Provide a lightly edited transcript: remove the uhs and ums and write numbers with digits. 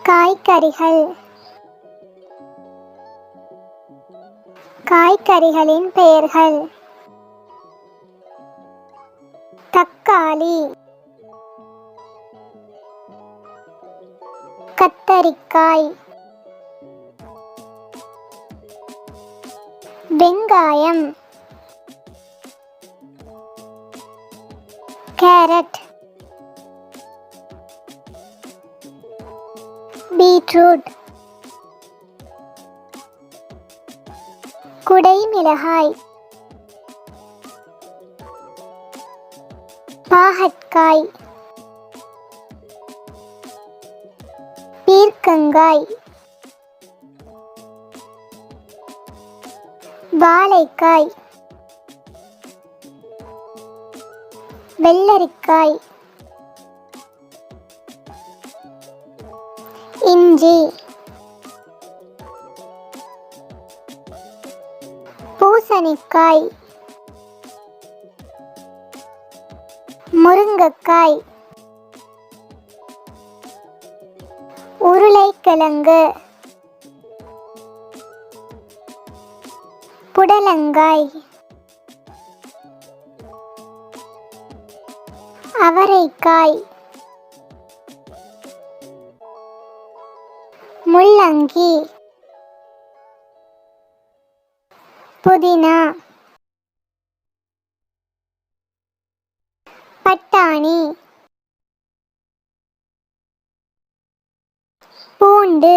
காய்கறிகள். காய்கறிகளின் பெயர்கள்: தக்காளி, கத்தரிக்காய், வெங்காயம், கேரட், பீட்ரூட், குடைமிளகாய், பாகற்காய், பீர்க்கங்காய், வாழைக்காய், வெள்ளரிக்காய், இஞ்சி, பூசணிக்காய், முருங்கைக்காய், உருளைக்கிழங்கு, புடலங்காய், அவரைக்காய், முள்ளங்கி, புதினா, பட்டாணி, பூண்டு,